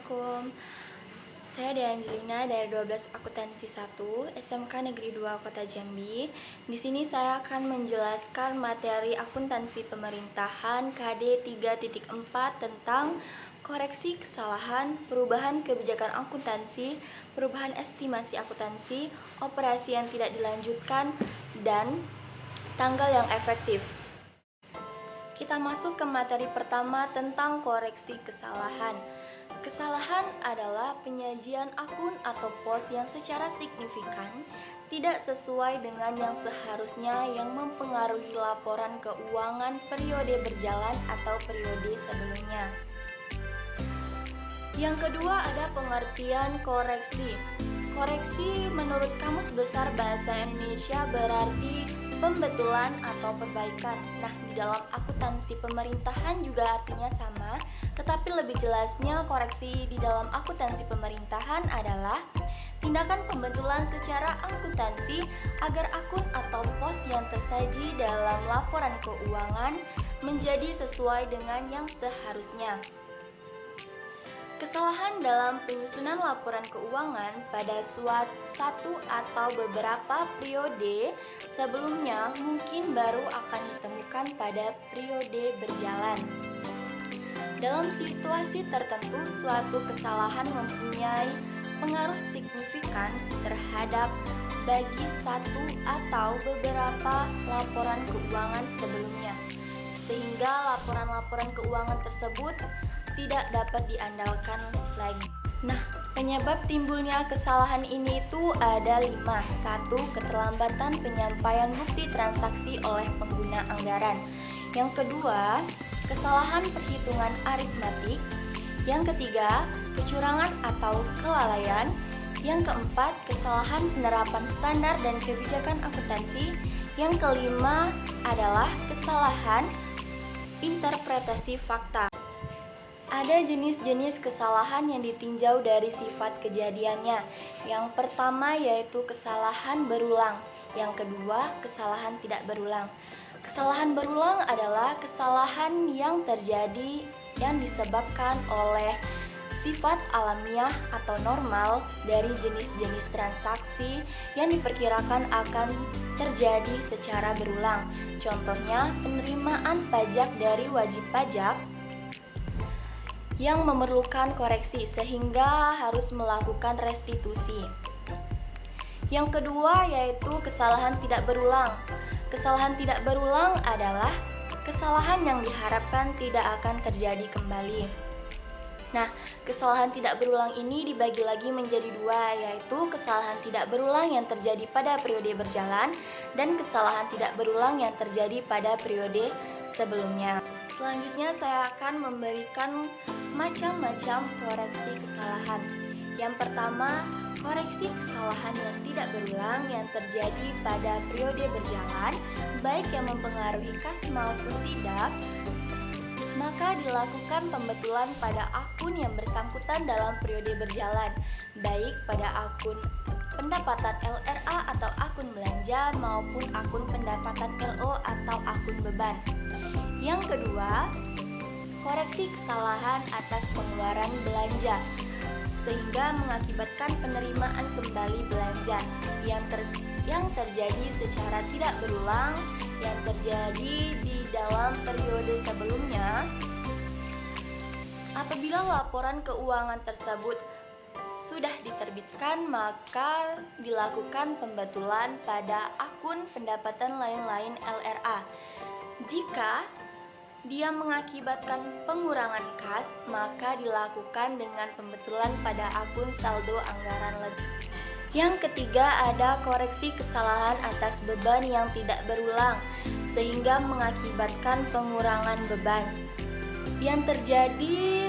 Assalamualaikum. Saya Deangelina dari 12 Akuntansi 1 SMK Negeri 2 Kota Jambi. Di sini saya akan menjelaskan materi akuntansi pemerintahan KD 3.4 tentang koreksi kesalahan, perubahan kebijakan akuntansi, perubahan estimasi akuntansi, operasi yang tidak dilanjutkan, dan tanggal yang efektif. Kita masuk ke materi pertama tentang koreksi kesalahan. Kesalahan adalah penyajian akun atau pos yang secara signifikan tidak sesuai dengan yang seharusnya yang mempengaruhi laporan keuangan periode berjalan atau periode sebelumnya. Yang kedua ada pengertian koreksi. Koreksi menurut Kamus Besar Bahasa Indonesia berarti pembetulan atau perbaikan. Nah, di dalam akuntansi pemerintahan juga artinya sama, tetapi lebih jelasnya koreksi di dalam akuntansi pemerintahan adalah tindakan pembetulan secara akuntansi agar akun atau pos yang tersaji dalam laporan keuangan menjadi sesuai dengan yang seharusnya. Kesalahan dalam penyusunan laporan keuangan pada satu atau beberapa periode sebelumnya mungkin baru akan ditemukan pada periode berjalan. Dalam situasi tertentu, suatu kesalahan mempunyai pengaruh signifikan terhadap bagi satu atau beberapa laporan keuangan sebelumnya, sehingga laporan-laporan keuangan tersebut tidak dapat diandalkan lagi. Nah, penyebab timbulnya kesalahan ini itu ada 5. 1. Keterlambatan penyampaian bukti transaksi oleh pengguna anggaran. Yang kedua, kesalahan perhitungan aritmatik. Yang ketiga, kecurangan atau kelalaian. Yang keempat, kesalahan penerapan standar dan kebijakan akuntansi. Yang kelima adalah kesalahan interpretasi fakta. Ada jenis-jenis kesalahan yang ditinjau dari sifat kejadiannya. Yang pertama yaitu kesalahan berulang. Yang kedua, kesalahan tidak berulang. Kesalahan berulang adalah kesalahan yang terjadi yang disebabkan oleh sifat alamiah atau normal dari jenis-jenis transaksi yang diperkirakan akan terjadi secara berulang. Contohnya, penerimaan pajak dari wajib pajak yang memerlukan koreksi sehingga harus melakukan restitusi. Yang kedua yaitu kesalahan tidak berulang. Kesalahan tidak berulang adalah kesalahan yang diharapkan tidak akan terjadi kembali. Nah, kesalahan tidak berulang ini dibagi lagi menjadi 2, yaitu kesalahan tidak berulang yang terjadi pada periode berjalan dan kesalahan tidak berulang yang terjadi pada periode sebelumnya. Selanjutnya saya akan memberikan macam-macam koreksi kesalahan. Yang pertama, koreksi kesalahan yang tidak berulang yang terjadi pada periode berjalan, baik yang mempengaruhi kas maupun tidak, maka dilakukan pembetulan pada akun yang bersangkutan dalam periode berjalan, baik pada akun pendapatan LRA atau akun belanja maupun akun pendapatan LO atau akun beban. Yang kedua, koreksi kesalahan atas pengeluaran belanja sehingga mengakibatkan penerimaan kembali belanja yang terjadi secara tidak berulang yang terjadi di dalam periode sebelumnya. Apabila laporan keuangan tersebut sudah diterbitkan, maka dilakukan pembetulan pada akun pendapatan lain-lain LRA. Jika dia mengakibatkan pengurangan kas, maka dilakukan dengan pembetulan pada akun saldo anggaran lebih. Yang ketiga ada koreksi kesalahan atas beban yang tidak berulang sehingga mengakibatkan pengurangan beban yang terjadi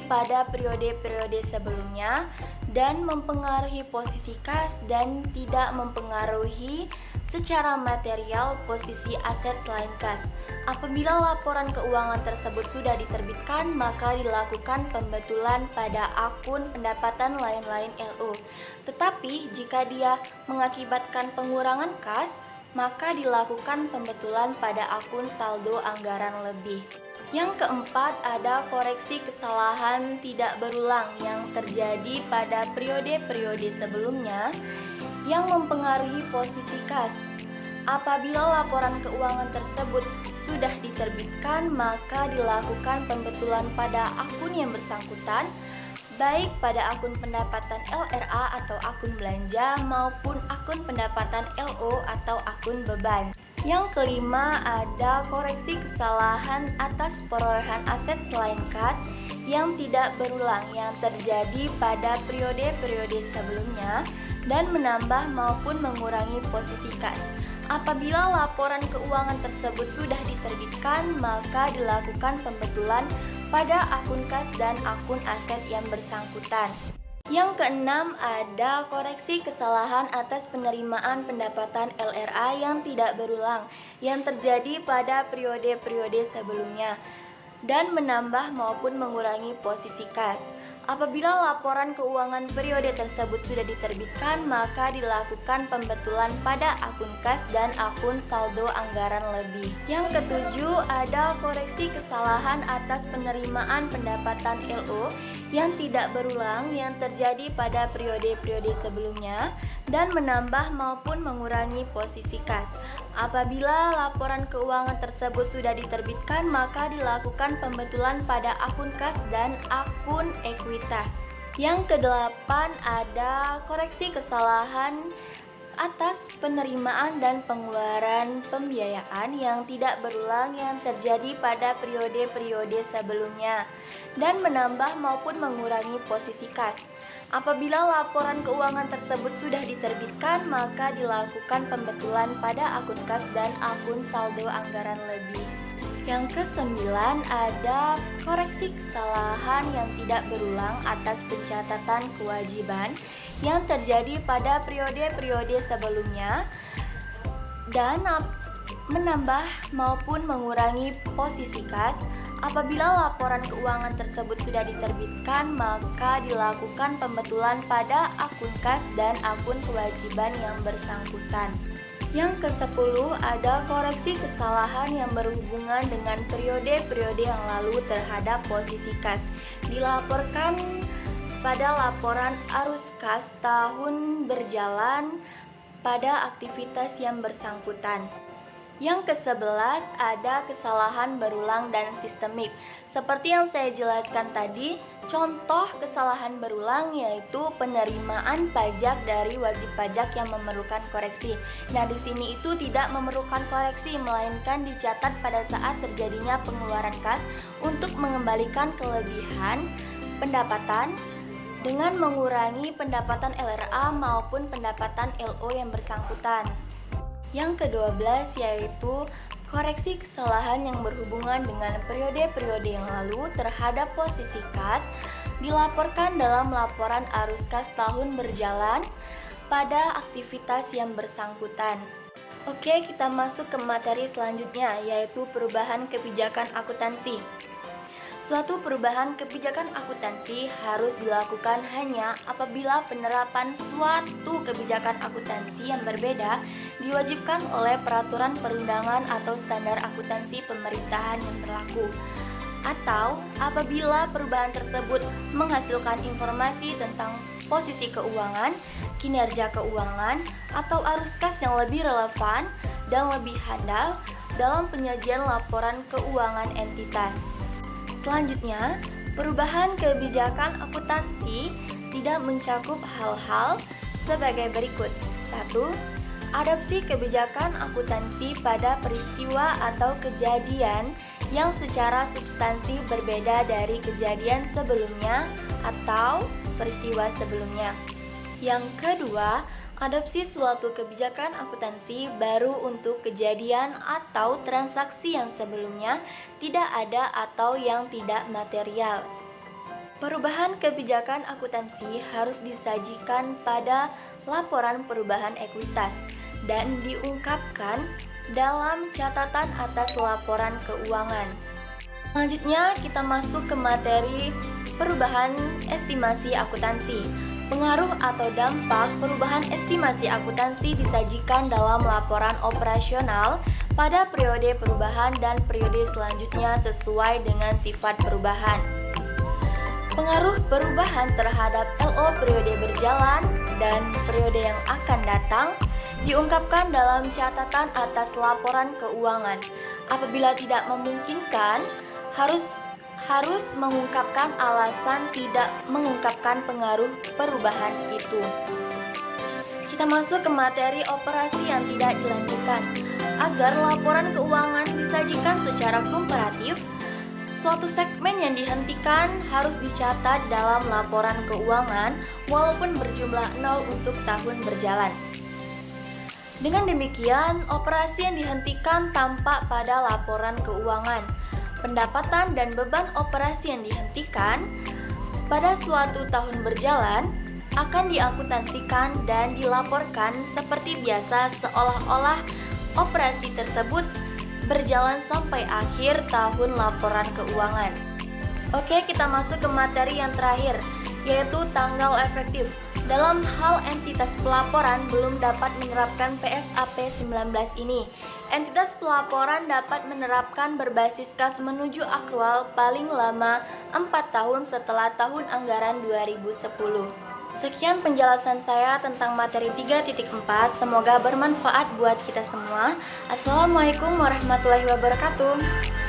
pada periode-periode sebelumnya dan mempengaruhi posisi kas dan tidak mempengaruhi secara material posisi aset selain kas. Apabila laporan keuangan tersebut sudah diterbitkan, maka dilakukan pembetulan pada akun pendapatan lain-lain LO. Tetapi jika dia mengakibatkan pengurangan kas, maka dilakukan pembetulan pada akun saldo anggaran lebih. Yang keempat, ada koreksi kesalahan tidak berulang yang terjadi pada periode-periode sebelumnya yang mempengaruhi posisi kas. Apabila laporan keuangan tersebut sudah diterbitkan, maka dilakukan pembetulan pada akun yang bersangkutan, baik pada akun pendapatan LRA atau akun belanja maupun akun pendapatan LO atau akun beban. Yang kelima, ada koreksi kesalahan atas perolehan aset selain kas yang tidak berulang yang terjadi pada periode-periode sebelumnya dan menambah maupun mengurangi posisi kas. Apabila laporan keuangan tersebut sudah diterbitkan, maka dilakukan pembetulan pada akun kas dan akun aset yang bersangkutan. Yang keenam, ada koreksi kesalahan atas penerimaan pendapatan LRA yang tidak berulang yang terjadi pada periode-periode sebelumnya dan menambah maupun mengurangi posisi kas. Apabila laporan keuangan periode tersebut sudah diterbitkan, maka dilakukan pembetulan pada akun kas dan akun saldo anggaran lebih. Yang ketujuh, ada koreksi kesalahan atas penerimaan pendapatan LO yang tidak berulang yang terjadi pada periode-periode sebelumnya dan menambah maupun mengurangi posisi kas. Apabila laporan keuangan tersebut sudah diterbitkan, maka dilakukan pembetulan pada akun kas dan akun ekuitas. Yang kedelapan, ada koreksi kesalahan atas penerimaan dan pengeluaran pembiayaan yang tidak berulang yang terjadi pada periode-periode sebelumnya dan menambah maupun mengurangi posisi kas. Apabila laporan keuangan tersebut sudah diterbitkan, maka dilakukan pembetulan pada akun kas dan akun saldo anggaran lebih. Yang kesembilan, ada koreksi kesalahan yang tidak berulang atas pencatatan kewajiban yang terjadi pada periode-periode sebelumnya dan menambah maupun mengurangi posisi kas. Apabila laporan keuangan tersebut sudah diterbitkan, maka dilakukan pembetulan pada akun kas dan akun kewajiban yang bersangkutan. Yang ke-10, ada koreksi kesalahan yang berhubungan dengan periode-periode yang lalu terhadap posisi kas. Dilaporkan pada laporan arus kas tahun berjalan pada aktivitas yang bersangkutan. Yang ke-11, ada kesalahan berulang dan sistemik. Seperti yang saya jelaskan tadi, contoh kesalahan berulang yaitu penerimaan pajak dari wajib pajak yang memerlukan koreksi. Nah, di sini itu tidak memerlukan koreksi, melainkan dicatat pada saat terjadinya pengeluaran kas untuk mengembalikan kelebihan pendapatan dengan mengurangi pendapatan LRA maupun pendapatan LO yang bersangkutan. Yang ke-12, yaitu koreksi kesalahan yang berhubungan dengan periode-periode yang lalu terhadap posisi kas dilaporkan dalam laporan arus kas tahun berjalan pada aktivitas yang bersangkutan. Oke, kita masuk ke materi selanjutnya, yaitu perubahan kebijakan akuntansi. Suatu perubahan kebijakan akuntansi harus dilakukan hanya apabila penerapan suatu kebijakan akuntansi yang berbeda diwajibkan oleh peraturan perundangan atau standar akuntansi pemerintahan yang berlaku, atau apabila perubahan tersebut menghasilkan informasi tentang posisi keuangan, kinerja keuangan, atau arus kas yang lebih relevan dan lebih handal dalam penyajian laporan keuangan entitas. Selanjutnya, perubahan kebijakan akuntansi tidak mencakup hal-hal sebagai berikut. 1. Adopsi kebijakan akuntansi pada peristiwa atau kejadian yang secara substansi berbeda dari kejadian sebelumnya atau peristiwa sebelumnya. Yang kedua, adopsi suatu kebijakan akuntansi baru untuk kejadian atau transaksi yang sebelumnya tidak ada atau yang tidak material. Perubahan kebijakan akuntansi harus disajikan pada laporan perubahan ekuitas dan diungkapkan dalam catatan atas laporan keuangan. Selanjutnya kita masuk ke materi perubahan estimasi akuntansi. Pengaruh atau dampak perubahan estimasi akuntansi disajikan dalam laporan operasional pada periode perubahan dan periode selanjutnya sesuai dengan sifat perubahan. Pengaruh perubahan terhadap LO periode berjalan dan periode yang akan datang diungkapkan dalam catatan atas laporan keuangan. Apabila tidak memungkinkan, harus mengungkapkan alasan tidak mengungkapkan pengaruh perubahan itu. Kita masuk ke materi operasi yang tidak dilanjutkan. Agar laporan keuangan disajikan secara komparatif, suatu segmen yang dihentikan harus dicatat dalam laporan keuangan walaupun berjumlah 0 untuk tahun berjalan. Dengan demikian, operasi yang dihentikan tampak pada laporan keuangan. Pendapatan dan beban operasi yang dihentikan pada suatu tahun berjalan akan diakuntansikan dan dilaporkan seperti biasa seolah-olah operasi tersebut berjalan sampai akhir tahun laporan keuangan. Oke, kita masuk ke materi yang terakhir, yaitu tanggal efektif. Dalam hal entitas pelaporan belum dapat menerapkan PSAP 19 ini. Entitas pelaporan dapat menerapkan berbasis kas menuju akrual paling lama 4 tahun setelah tahun anggaran 2010. Sekian penjelasan saya tentang materi 3.4. Semoga bermanfaat buat kita semua. Assalamualaikum warahmatullahi wabarakatuh.